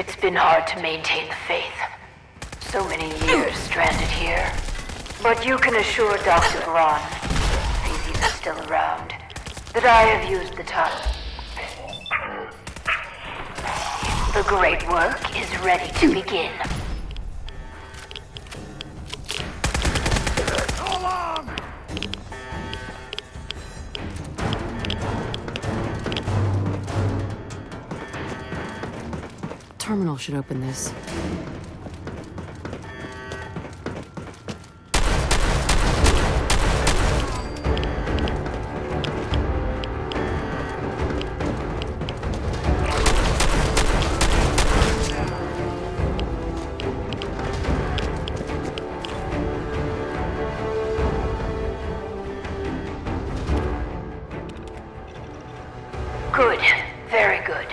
It's been hard to maintain the faith. So many years stranded here. But you can assure Dr. Braun, if he's even still around, that I have used the time. The great work is ready to begin. Terminal should open this. Good. Very good.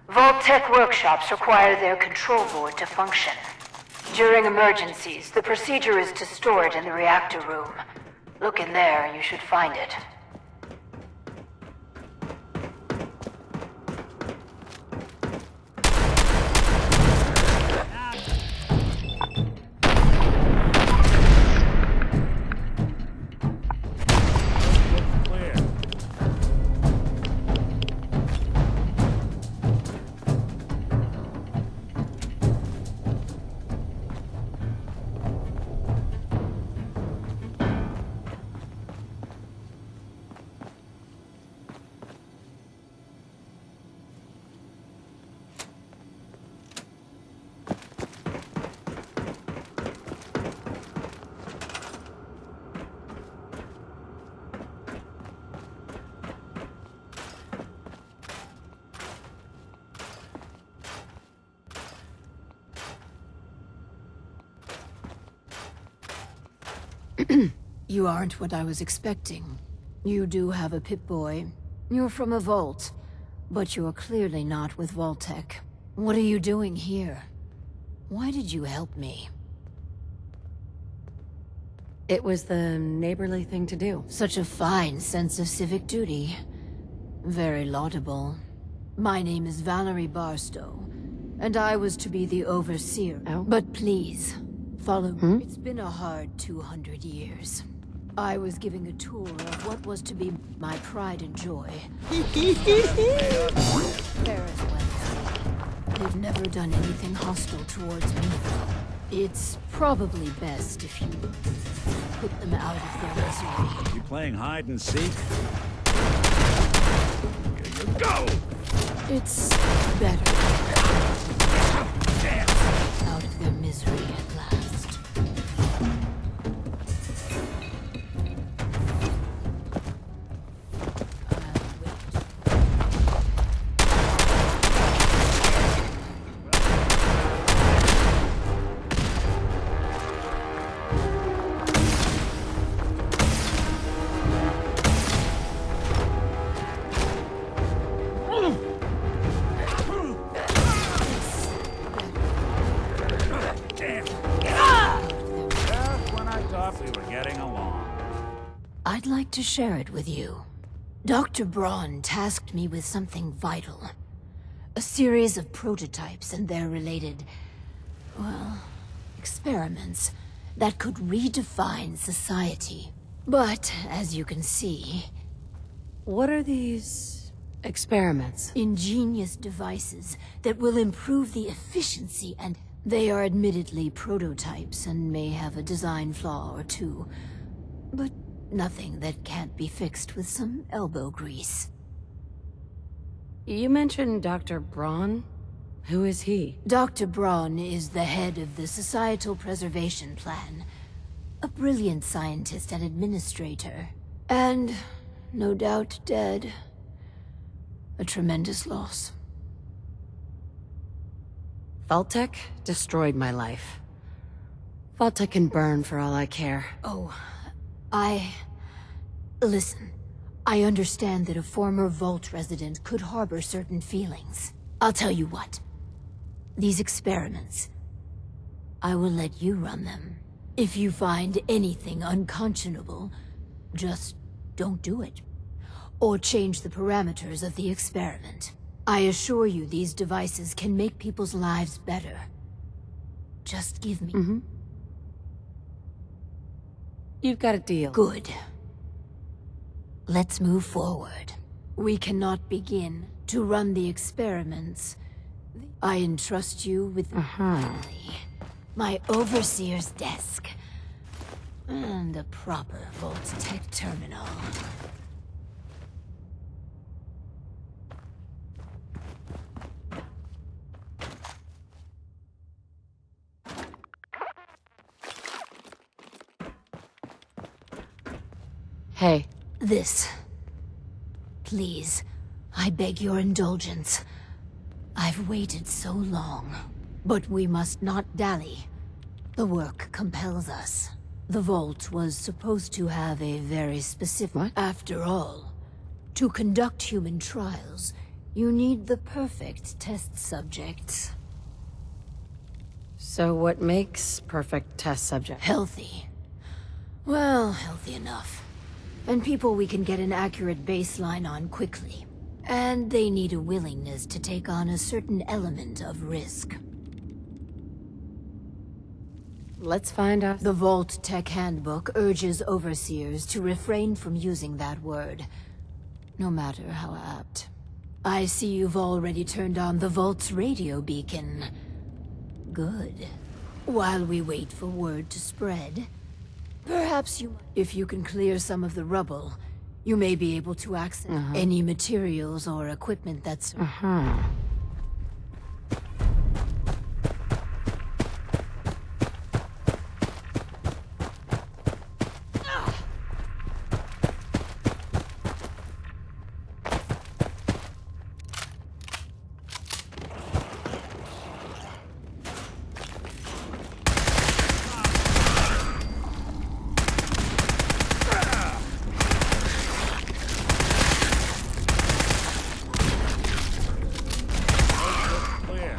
Vault-Tec workshops require their control board to function. During emergencies, the procedure is to store it in the reactor room. Look in there, you should find it. You aren't what I was expecting. You do have a Pip-Boy. You're from a vault. But you're clearly not with Vault-Tec. What are you doing here? Why did you help me? It was the neighborly thing to do. Such a fine sense of civic duty. Very laudable. My name is Valerie Barstow, and I was to be the overseer. Oh? But please, follow me. It's been a hard 200 years. I was giving a tour of what was to be my pride and joy. Ferris Wednesday. They've never done anything hostile towards me. It's probably best if you put them out of their misery. You playing hide and seek? Here you go! It's better. Out of their misery at last. I'd like to share it with you. Dr. Braun tasked me with something vital. A series of prototypes and their related, well, experiments that could redefine society. But, as you can see, What are these experiments? ingenious devices that will improve the efficiency and they are admittedly prototypes and may have a design flaw or two. But nothing that can't be fixed with some elbow grease. You mentioned Dr. Braun? Who is he? Dr. Braun is the head of the Societal Preservation Plan. A brilliant scientist and administrator. And, no doubt, dead. A tremendous loss. Vault-Tec destroyed my life. Vault-Tec can burn for all I care. Oh, Listen, I understand that a former Vault resident could harbor certain feelings. I'll tell you what. These experiments, I will let you run them. If you find anything unconscionable, just don't do it. Or change the parameters of the experiment. I assure you these devices can make people's lives better. Just give me... You've got a deal. Good. Let's move forward. We cannot begin to run the experiments. I entrust you with my overseer's desk and a proper Vault-Tec terminal. Hey. This. Please, I beg your indulgence. I've waited so long. But we must not dally. The work compels us. The Vault was supposed to have a very specific... What? After all, to conduct human trials, you need the perfect test subjects. So what makes perfect test subject? Healthy. Well, healthy enough. And people we can get an accurate baseline on quickly. And they need a willingness to take on a certain element of risk. Let's find out. The Vault-Tec Handbook urges overseers to refrain from using that word, no matter how apt. I see you've already turned on the Vault's radio beacon. Good. While we wait for word to spread, perhaps if you can clear some of the rubble, you may be able to access any materials or equipment that's... Clear.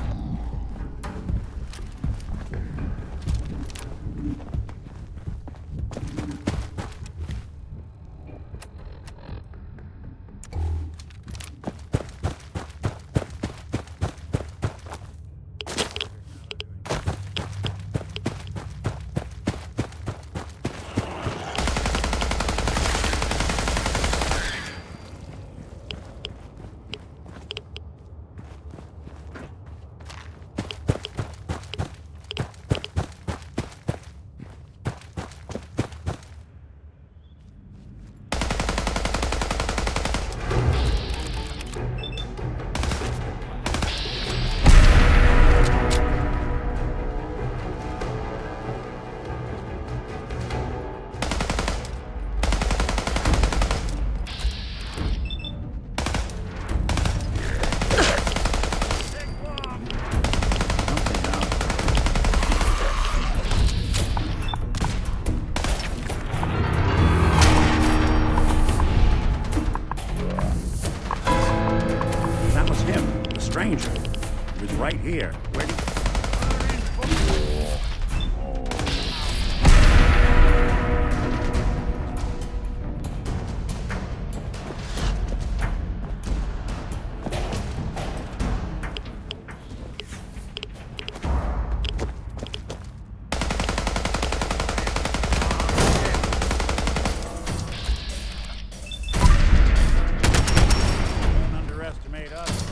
Stranger. He was right here. Where Don't underestimate us.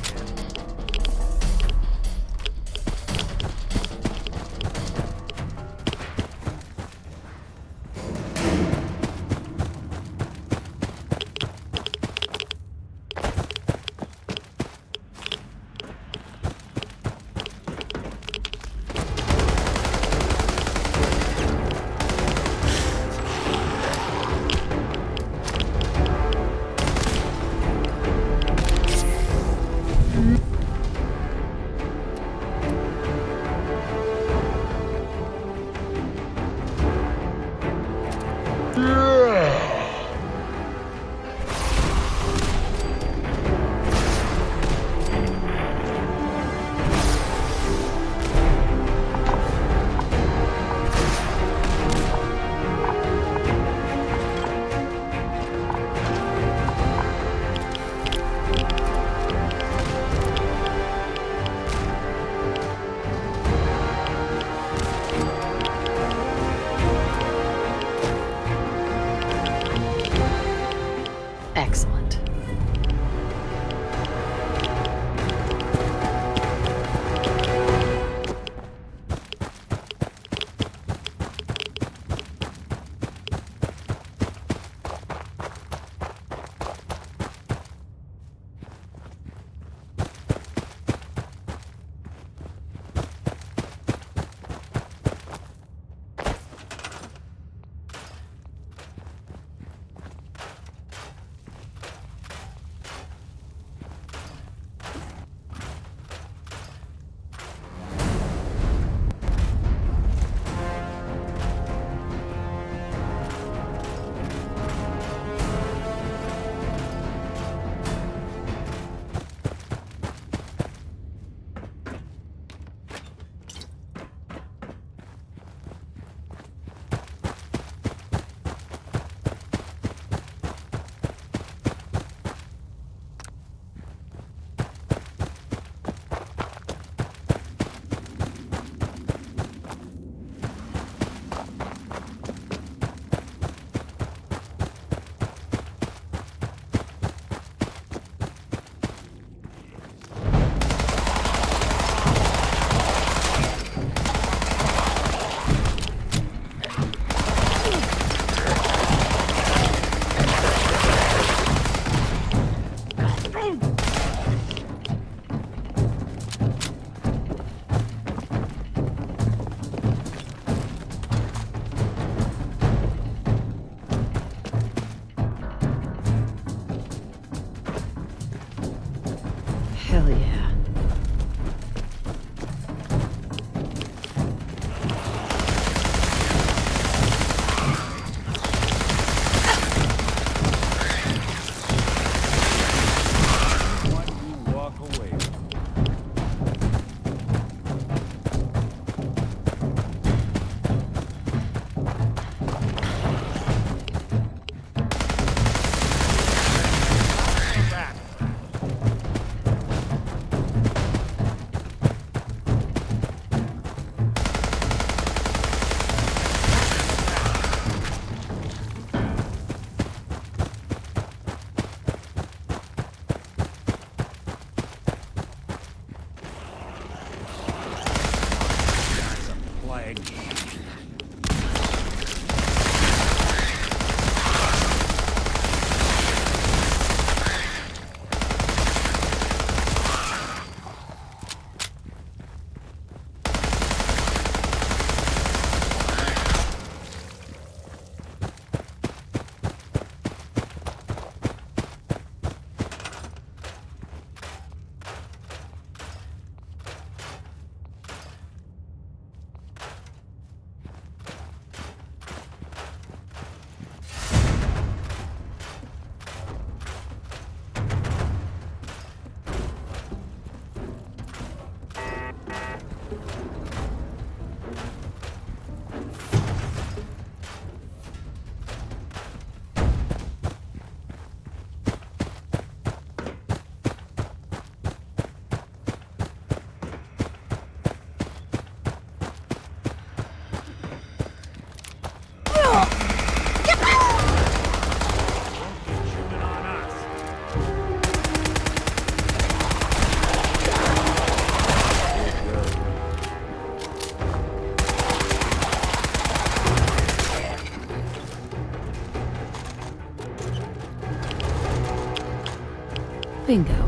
Bingo.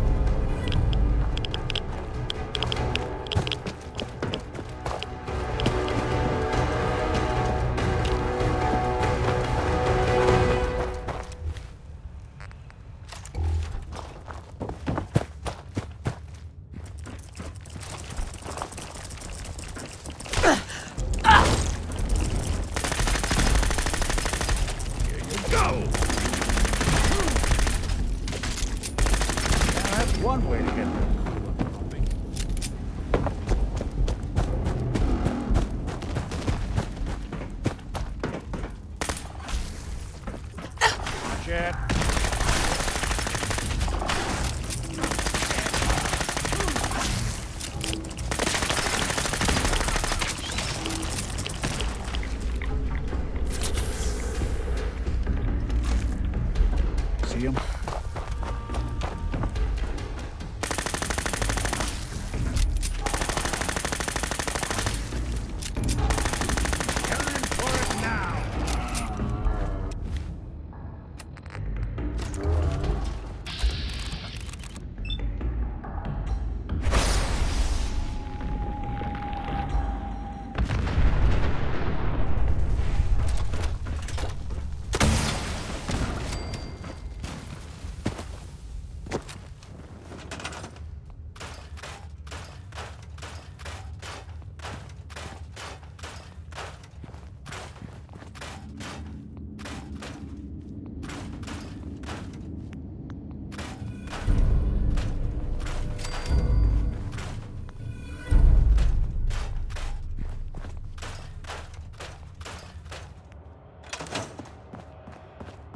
One way to get there. Chat. See him?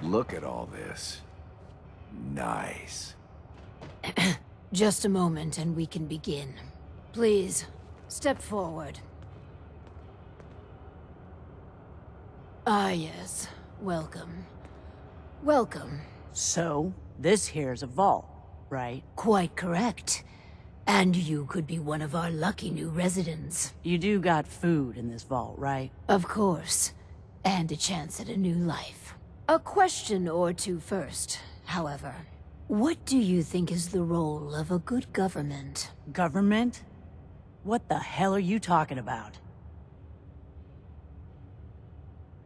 Look at all this. Nice. Just a moment and we can begin. Please, step forward. Ah, yes. Welcome. Welcome. So, this here's a vault, right? Quite correct. And you could be one of our lucky new residents. You do got food in this vault, right? Of course. And a chance at a new life. A question or two first, however. What do you think is the role of a good government? Government? What the hell are you talking about?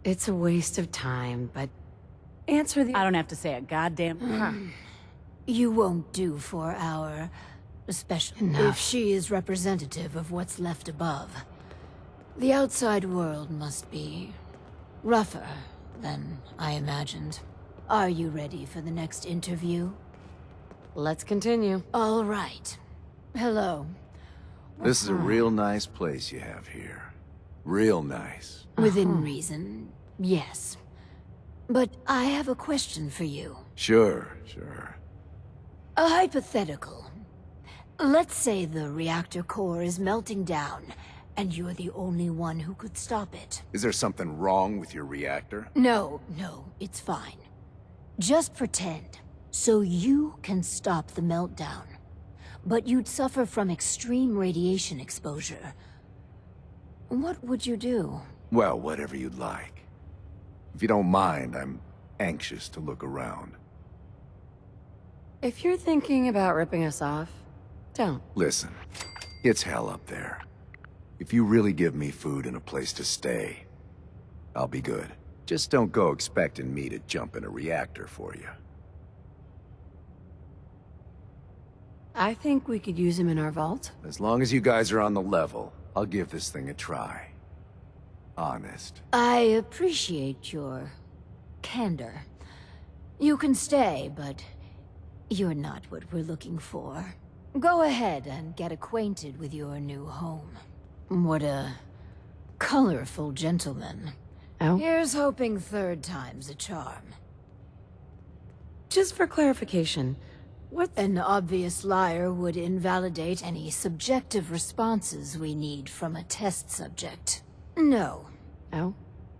It's a waste of time, but answer the... I don't have to say a goddamn... You won't do for our... special... If she is representative of what's left above, the outside world must be... rougher than I imagined. Are you ready for the next interview? Let's continue. All right. Hello. This is a real nice place you have here. Real nice. Within reason, yes. But I have a question for you. Sure. A hypothetical. Let's say the reactor core is melting down, and you're the only one who could stop it. Is there something wrong with your reactor? No, it's fine. Just pretend. So you can stop the meltdown. But you'd suffer from extreme radiation exposure. What would you do? Well, whatever you'd like. If you don't mind, I'm anxious to look around. If you're thinking about ripping us off, don't. Listen, it's hell up there. If you really give me food and a place to stay, I'll be good. Just don't go expecting me to jump in a reactor for you. I think we could use him in our vault. As long as you guys are on the level, I'll give this thing a try. Honest. I appreciate your candor. You can stay, but you're not what we're looking for. Go ahead and get acquainted with your new home. What a colorful gentleman. Oh? Here's hoping third time's a charm. Just for clarification, what... An obvious liar would invalidate any subjective responses we need from a test subject. No. Oh?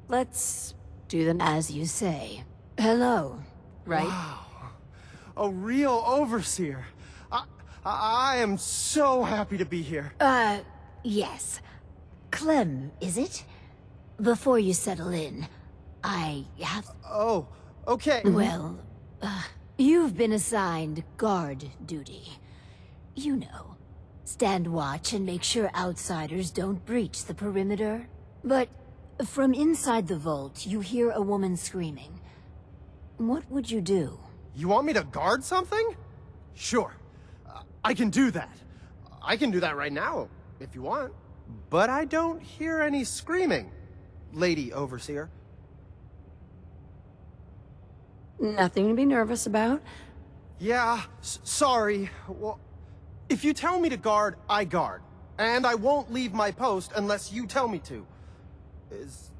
Let's do the... As you say. Hello, right? Wow. A real overseer. I am so happy to be here. Yes. Clem, is it? Before you settle in, I have... Oh, okay. Well, you've been assigned guard duty. You know, stand watch and make sure outsiders don't breach the perimeter. But from inside the vault, you hear a woman screaming. What would you do? You want me to guard something? Sure. I can do that. I can do that right now, if you want. But I don't hear any screaming, Lady Overseer. Nothing to be nervous about. Yeah, sorry. Well, if you tell me to guard, I guard. And I won't leave my post unless you tell me to. Is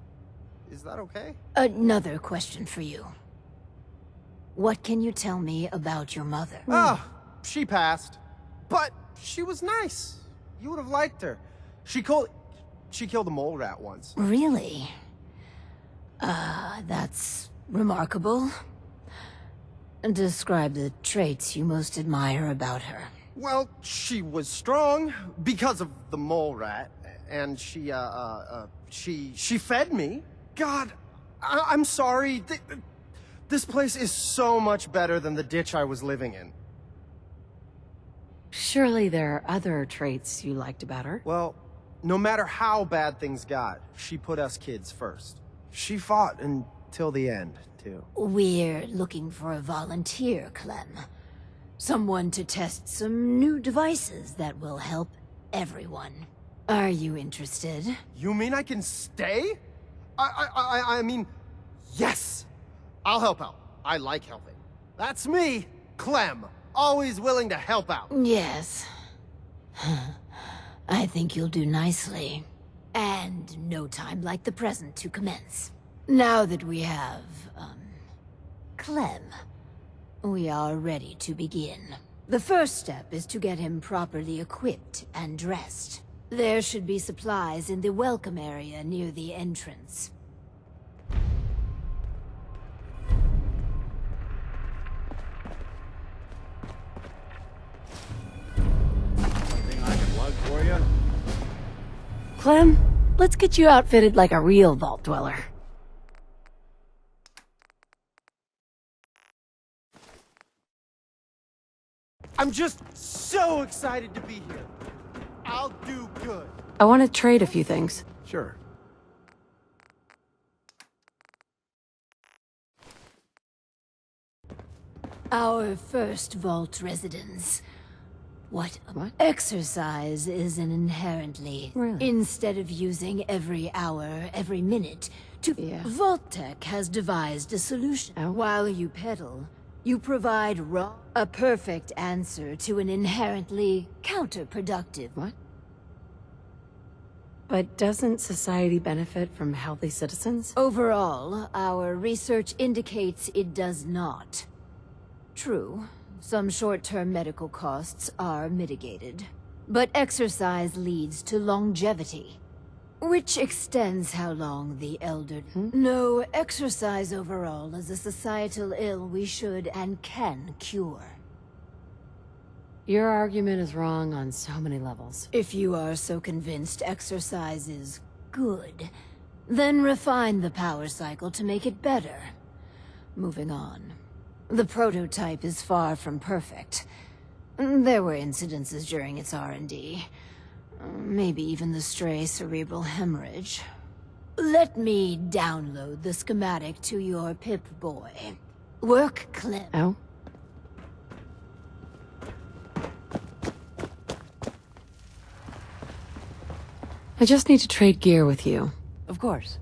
that okay? Another question for you. What can you tell me about your mother? She passed. But she was nice. You would have liked her. She killed a mole rat once. Really? That's remarkable. Describe the traits you most admire about her. Well, she was strong because of the mole rat, and she fed me. God, I'm sorry. This place is so much better than the ditch I was living in. Surely there are other traits you liked about her. Well, no matter how bad things got, she put us kids first. She fought until the end, too. We're looking for a volunteer, Clem. Someone to test some new devices that will help everyone. Are you interested? You mean I can stay? I mean, yes! I'll help out. I like helping. That's me, Clem. Always willing to help out. Yes. I think you'll do nicely. And no time like the present to commence. Now that we have, Clem, we are ready to begin. The first step is to get him properly equipped and dressed. There should be supplies in the welcome area near the entrance. Anything I can lug for you? Clem, let's get you outfitted like a real vault dweller. I'm just so excited to be here. I'll do good. I want to trade a few things. Sure. Our first vault residence. What? Exercise is an inherently... Really? Instead of using every hour, every minute, Vault Tech has devised a solution. Oh. While you pedal, you provide a perfect answer to an inherently counterproductive... What? But doesn't society benefit from healthy citizens? Overall, our research indicates it does not. True, some short-term medical costs are mitigated, but exercise leads to longevity, which extends how long the elder... No, exercise overall is a societal ill we should and can cure. Your argument is wrong on so many levels. If you are so convinced exercise is good, then refine the power cycle to make it better. Moving on. The prototype is far from perfect. There were incidences during its R&D. Maybe even the stray cerebral hemorrhage. Let me download the schematic to your Pip-Boy. Work, Clem. Oh? I just need to trade gear with you. Of course.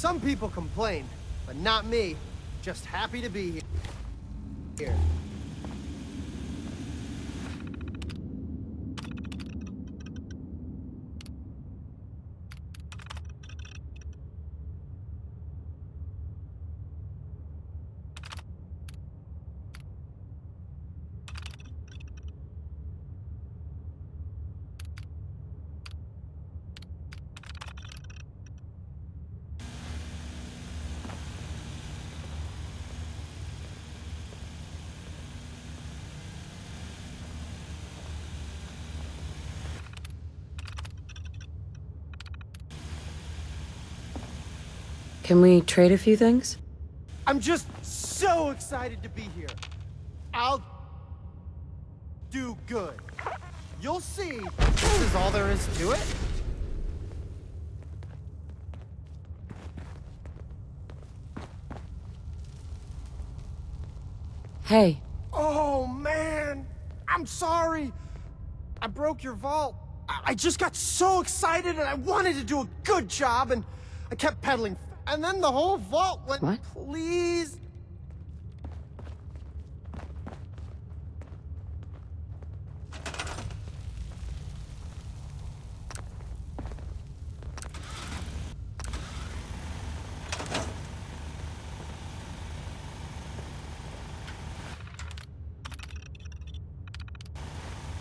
Some people complain, but not me. Just happy to be here. Can we trade a few things? I'm just so excited to be here. I'll do good. You'll see. This is all there is to it. Hey, Oh, man. I'm sorry. I broke your vault. I just got so excited and I wanted to do a good job and I kept pedaling. And then the whole vault went, What? Please.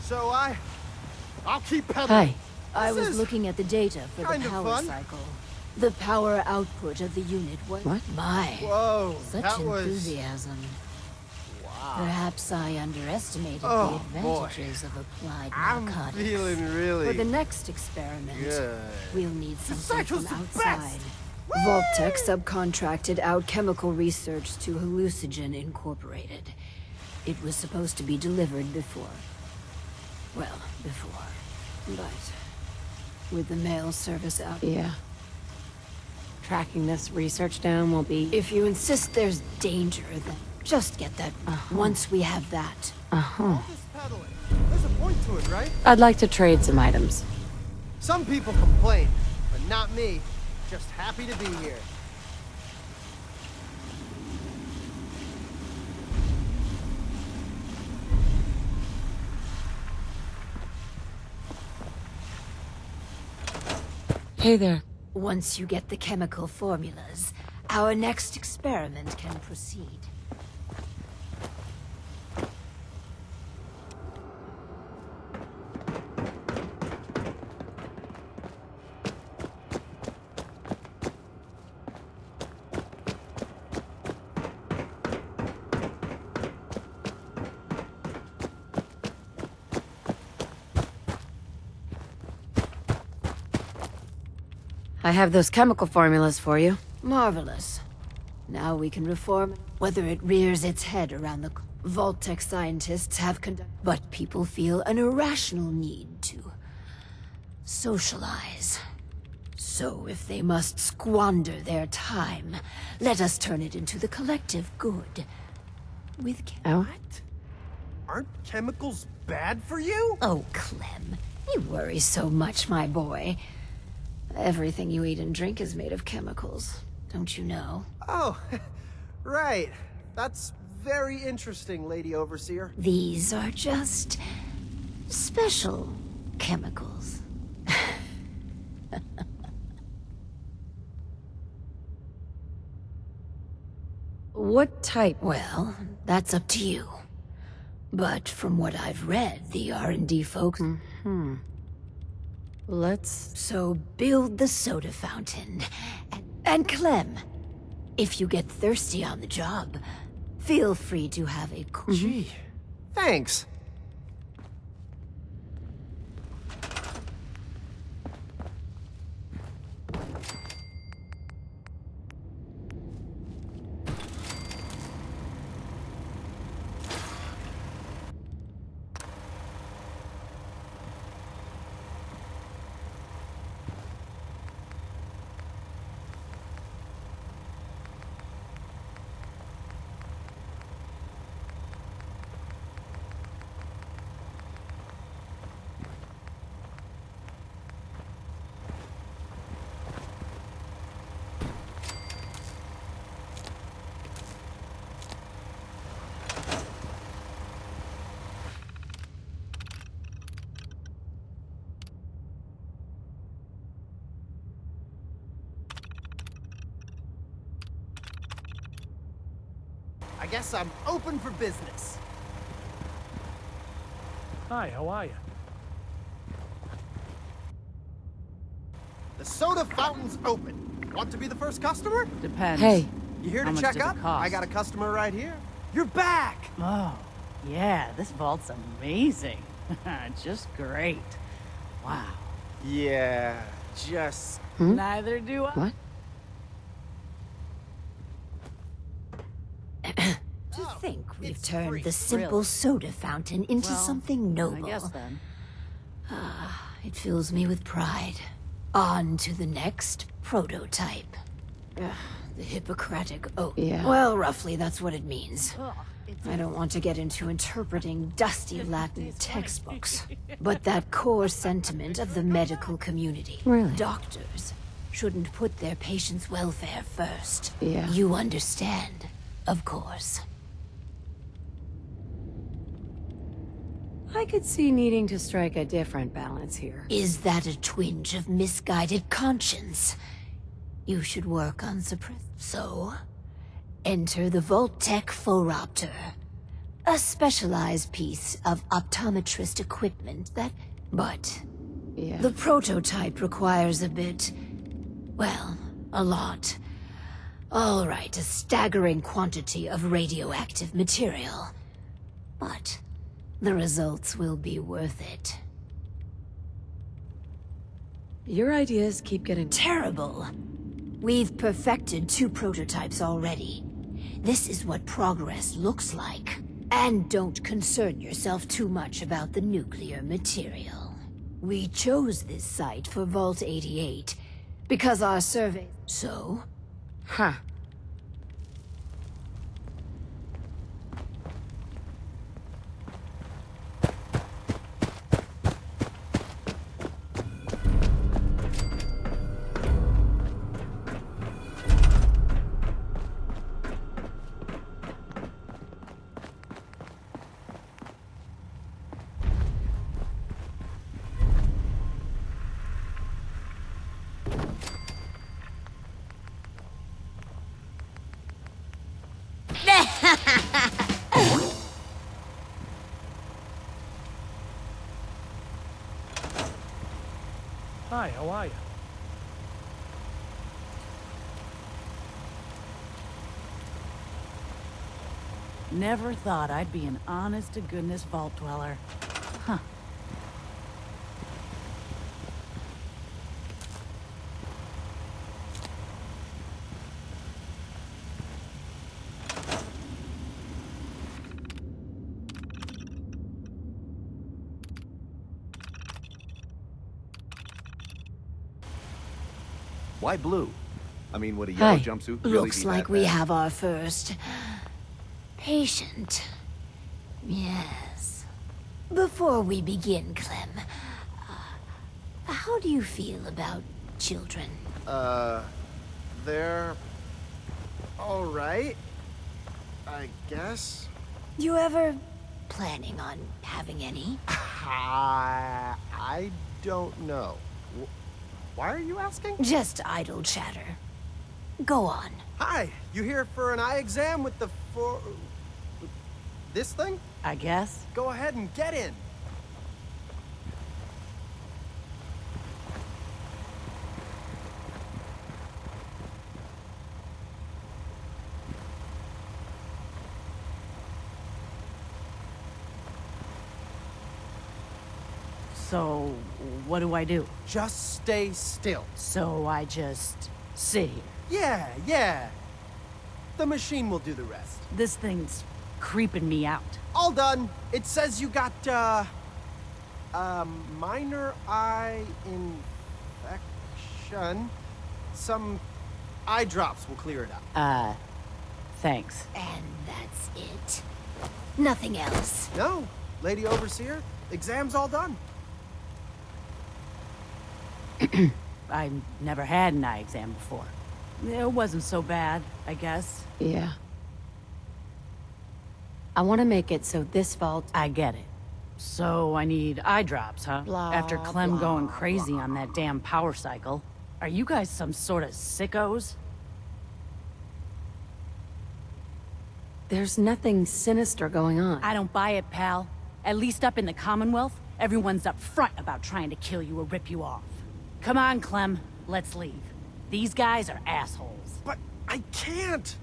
So I'll keep pedaling. hi. I was is looking at the data for the kind of power fun. cycle. The power output of the unit was... What? My, Whoa, such that was... enthusiasm. Wow. Perhaps I underestimated Oh, the boy. advantages of applied I'm narcotics. feeling really For the next experiment, good. we'll need something cycle's from the outside. best! Vault-Tec subcontracted out chemical research to Hallucigen Incorporated. It was supposed to be delivered before. Well, before. But with the mail service out... Yeah. Tracking this research down will be... If you insist there's danger, then just get that. Once we have that. All this pedaling. There's a point to it, right? I'd like to trade some items. Some people complain, but not me. Just happy to be here. Hey there. Once you get the chemical formulas, our next experiment can proceed. I have those chemical formulas for you. Marvelous. Now we can reform whether it rears its head around the... Vault-Tec scientists have conducted... But people feel an irrational need to... socialize. So if they must squander their time, let us turn it into the collective good. With... Oh? Aren't chemicals bad for you? Oh, Clem. You worry so much, my boy. Everything you eat and drink is made of chemicals. Don't you know? Oh, right. That's very interesting, Lady Overseer. These are just... special chemicals. What type? Well, that's up to you. But from what I've read, the R&D folks... Let's... So build the soda fountain. And Clem, if you get thirsty on the job, feel free to have a... Gee, thanks. I guess I'm open for business. Hi, how are you? The soda fountain's open. Want to be the first customer? Depends. Hey, You here How to much check does it up? cost? I got a customer right here. You're back! Oh, yeah, this vault's amazing. Just great. Wow. Yeah, just... Neither do I. what? To think we've it's turned free. the simple Really? soda fountain into Well, something noble. I guess then. It fills me with pride. On to the next prototype. The Hippocratic Oath. Yeah. Well, roughly, that's what it means. Oh, it's I don't want to get into interpreting dusty Latin textbooks, but that core sentiment of the medical community. Really? Doctors shouldn't put their patients' welfare first. Yeah. You understand, of course. I could see needing to strike a different balance here. Is that a twinge of misguided conscience? You should work on suppress. So, enter the Vault-Tec Phoropter. A specialized piece of optometrist equipment that... But Yeah. the prototype requires a bit... well, a lot. All right, a staggering quantity of radioactive material. But the results will be worth it. Your ideas keep getting Terrible. We've perfected 2 prototypes already. This is what progress looks like. And don't concern yourself too much about the nuclear material. We chose this site for Vault 88 because our survey... So? Huh. Hi, how are you? Never thought I'd be an honest-to-goodness vault dweller. Huh. Why blue? I mean, would a yellow Hi. jumpsuit really Looks be like that we bad? have our first... patient. Yes. Before we begin, Clem, how do you feel about children? They're... all right, I guess. You ever planning on having any? I don't know. Why are you asking? Just idle chatter. Go on. Hi, you here for an eye exam with the this thing? I guess. Go ahead and get in. So, what do I do? Just stay still. So I just sit here. Yeah. The machine will do the rest. This thing's creeping me out. All done. It says you got, minor eye infection. Some eye drops will clear it out. Thanks. And that's it. Nothing else. No, Lady Overseer, exam's all done. I never had an eye exam before. It wasn't so bad, I guess. Yeah. I want to make it so this vault... I get it. So I need eye drops, huh? Blah, After Clem blah, going crazy on that damn power cycle. Are you guys some sort of sickos? There's nothing sinister going on. I don't buy it, pal. At least up in the Commonwealth, everyone's up front about trying to kill you or rip you off. Come on, Clem. Let's leave. These guys are assholes. But I can't!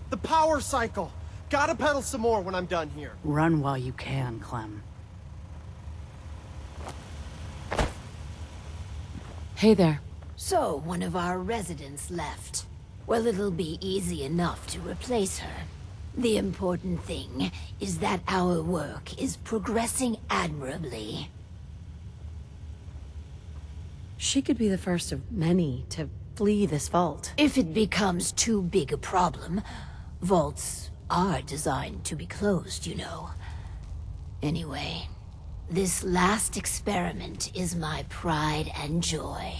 The power cycle! Gotta pedal some more when I'm done here. Run while you can, Clem. Hey there. So, one of our residents left. Well, it'll be easy enough to replace her. The important thing is that our work is progressing admirably. She could be the first of many to flee this vault. If it becomes too big a problem, vaults are designed to be closed, you know. Anyway, this last experiment is my pride and joy.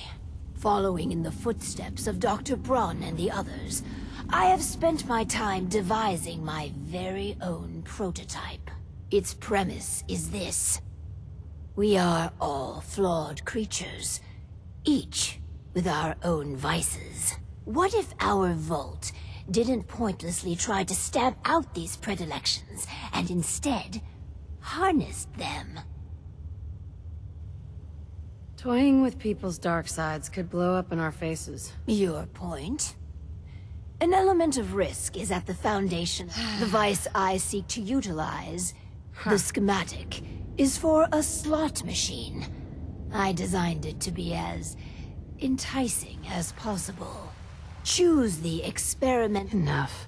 Following in the footsteps of Dr. Braun and the others, I have spent my time devising my very own prototype. Its premise is this. We are all flawed creatures, each with our own vices. What if our vault didn't pointlessly try to stamp out these predilections, and instead harnessed them? Toying with people's dark sides could blow up in our faces. Your point? An element of risk is at the foundation. The vice I seek to utilize, the schematic, is for a slot machine. I designed it to be as enticing as possible. Choose the experiment. Enough.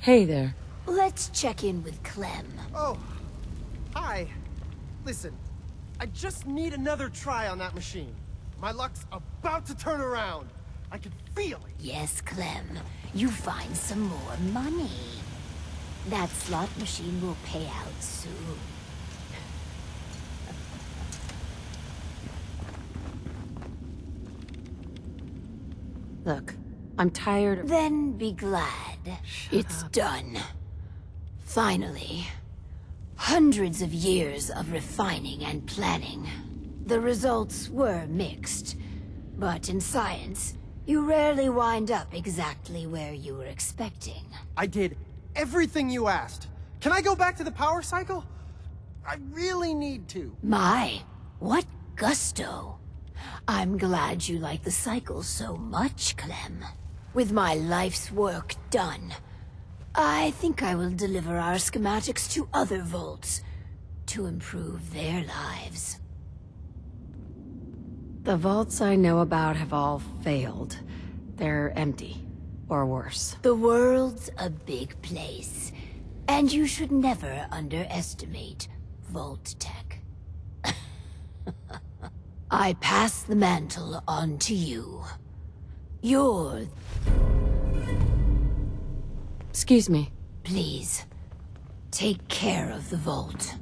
Hey there. Let's check in with Clem. Oh, hi. Listen, I just need another try on that machine. My luck's about to turn around. I can feel it. Yes, Clem. You find some more money. That slot machine will pay out soon. Look, I'm tired of... Then be glad. It's done. Finally. Hundreds of years of refining and planning. The results were mixed. But in science, you rarely wind up exactly where you were expecting. I did everything you asked. Can I go back to the power cycle? I really need to. My, what gusto. I'm glad you like the cycle so much, Clem. With my life's work done, I think I will deliver our schematics to other vaults to improve their lives. The vaults I know about have all failed. They're empty. Or worse. The world's a big place, and you should never underestimate Vault Tech. I pass the mantle on to you. You're... Excuse me. Please, take care of the vault.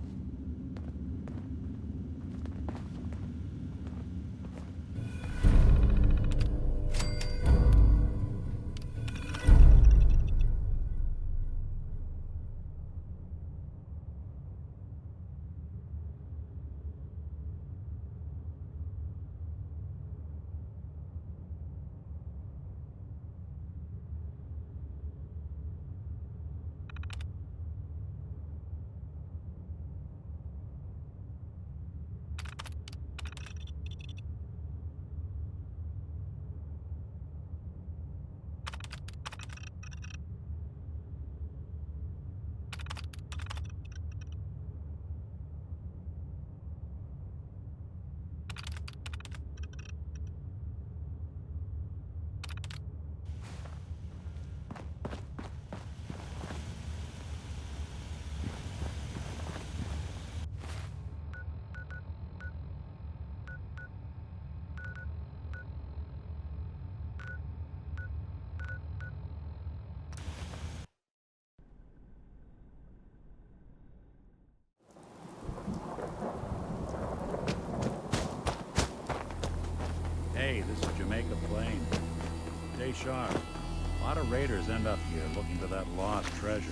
sharp. A lot of raiders end up here looking for that lost treasure.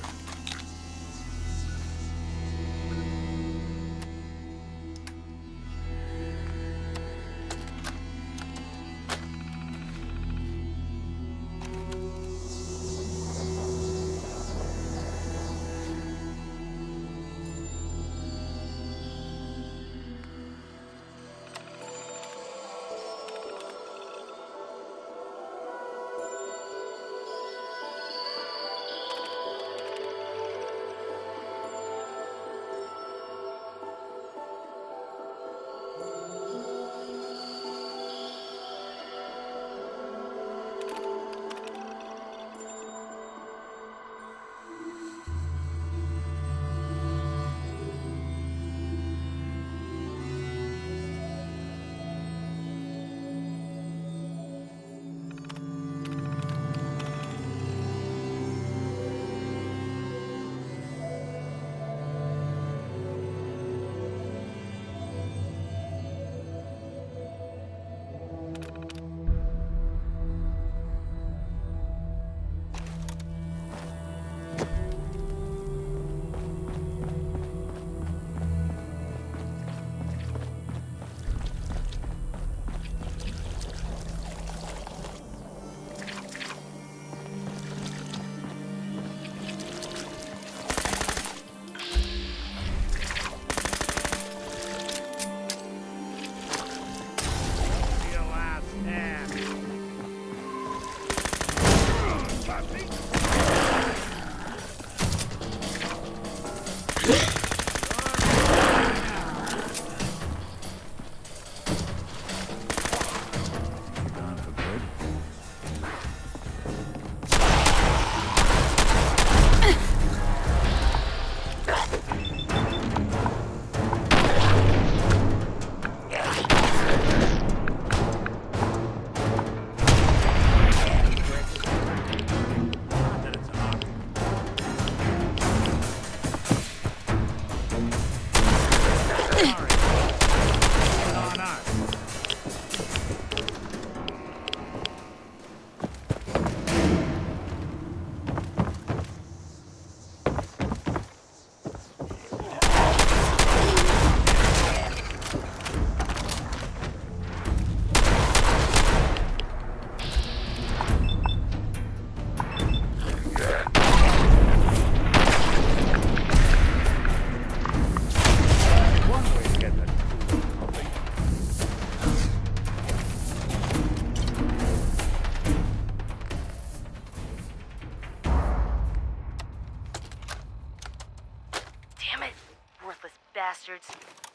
bastards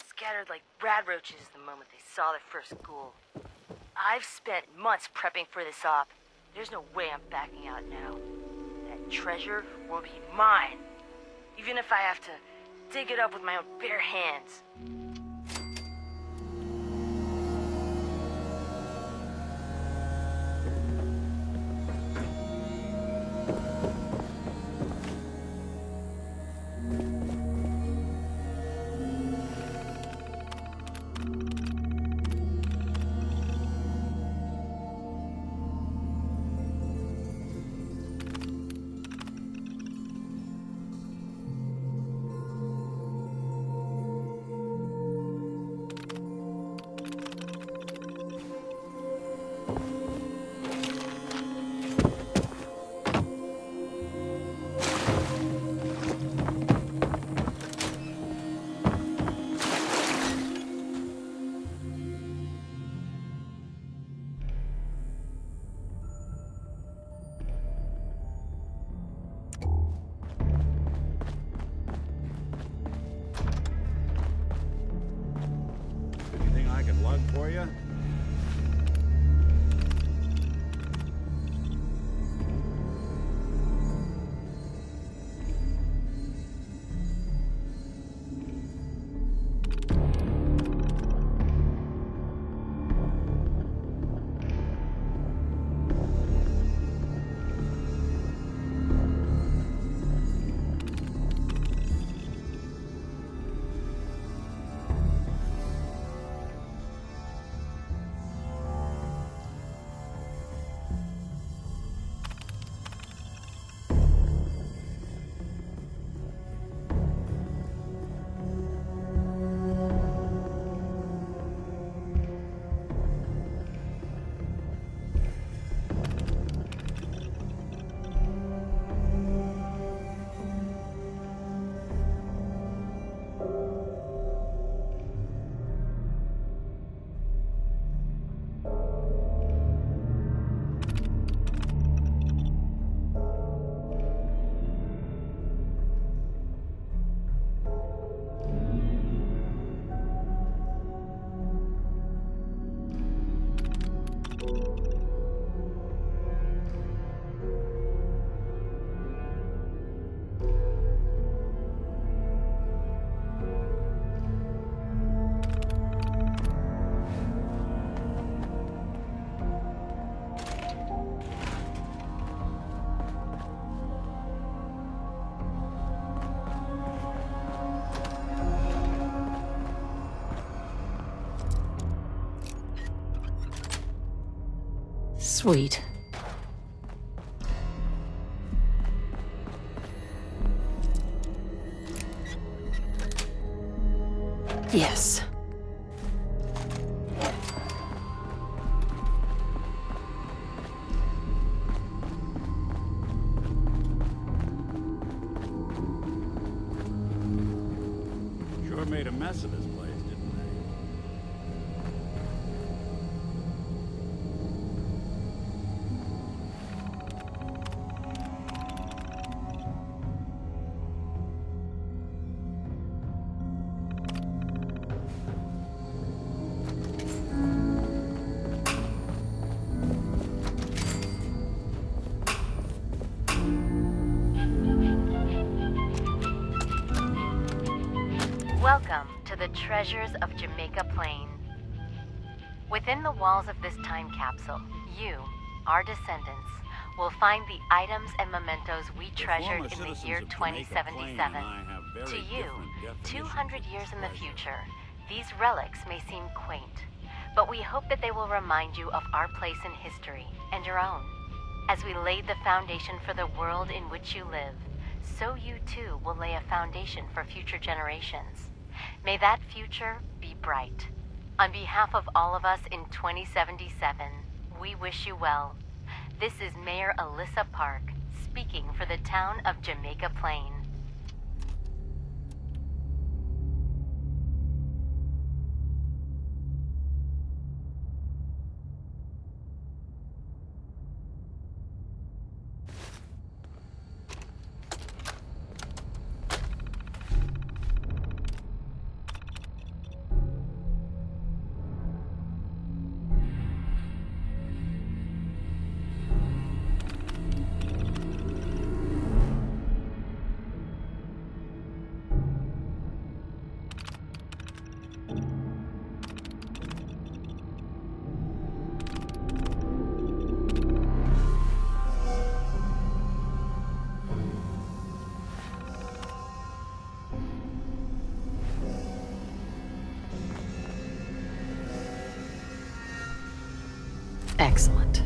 scattered like radroaches the moment they saw their first ghoul. I've spent months prepping for this op. There's no way I'm backing out now. That treasure will be mine, even if I have to dig it up with my own bare hands. Anything I can lug for you? Sweet. Yes. Sure made a mess of this place, didn't they? Welcome to the Treasures of Jamaica Plain. Within the walls of this time capsule, you, our descendants, will find the items and mementos we treasured in the year 2077. To you, 200 years in the future, these relics may seem quaint, but we hope that they will remind you of our place in history and your own. As we laid the foundation for the world in which you live, so you too will lay a foundation for future generations. May that future be bright. On behalf of all of us in 2077, we wish you well. This is Mayor Alyssa Park, speaking for the town of Jamaica Plain. Excellent.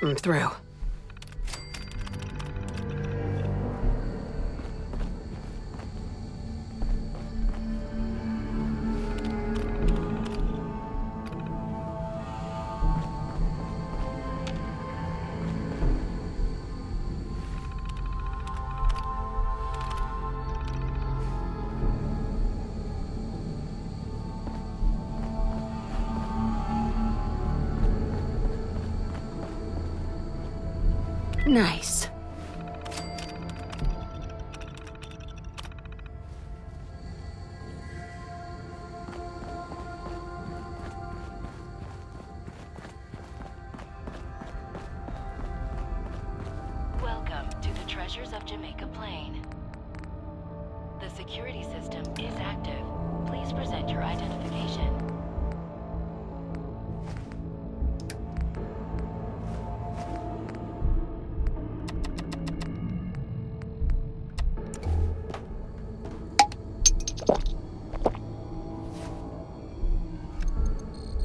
I'm through. Nice. Welcome to the Treasures of Jamaica Plain. The security system is active. Please present your identification.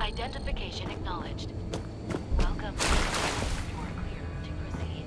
Identification acknowledged. Welcome. You are clear to proceed.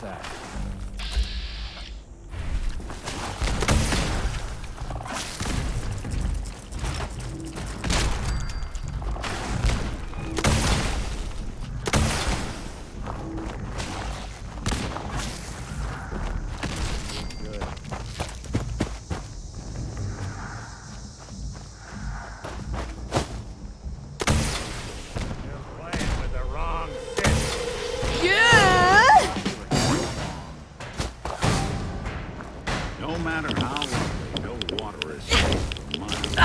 that. No matter how lovely, no water is safe for miles.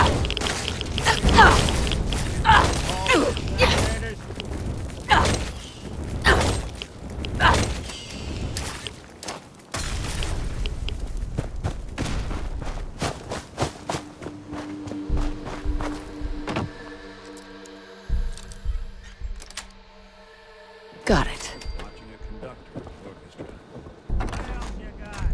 Got it. Watching a conductor orchestra. What else you got?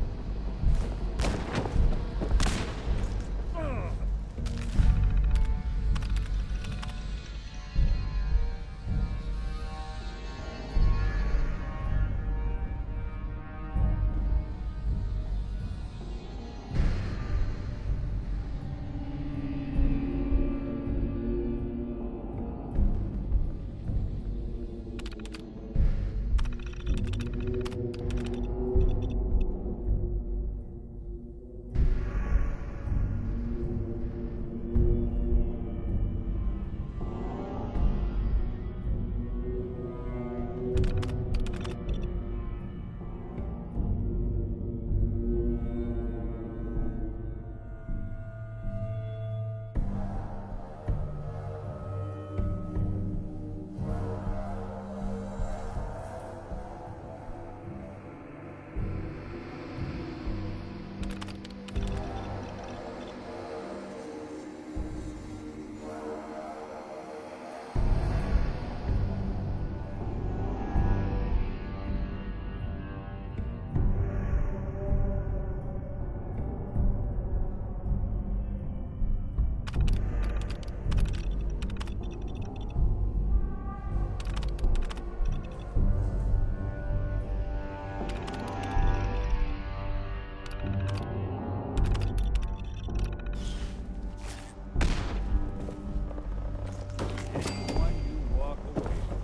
Anyone you walk away from.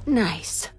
Nice.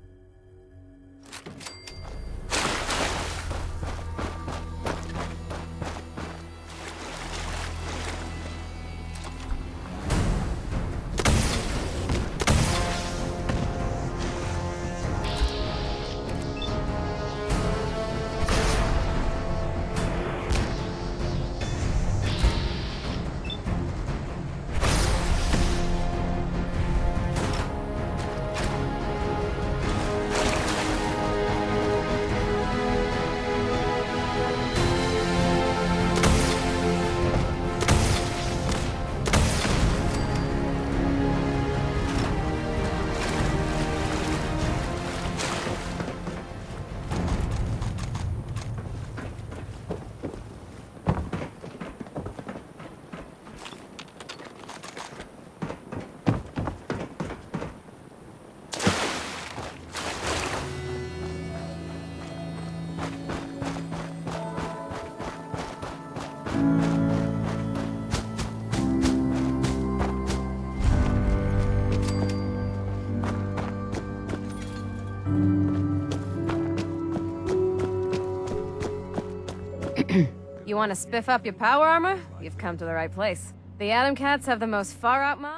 You want to spiff up your power armor? You've come to the right place. The Atom Cats have the most far-out mods.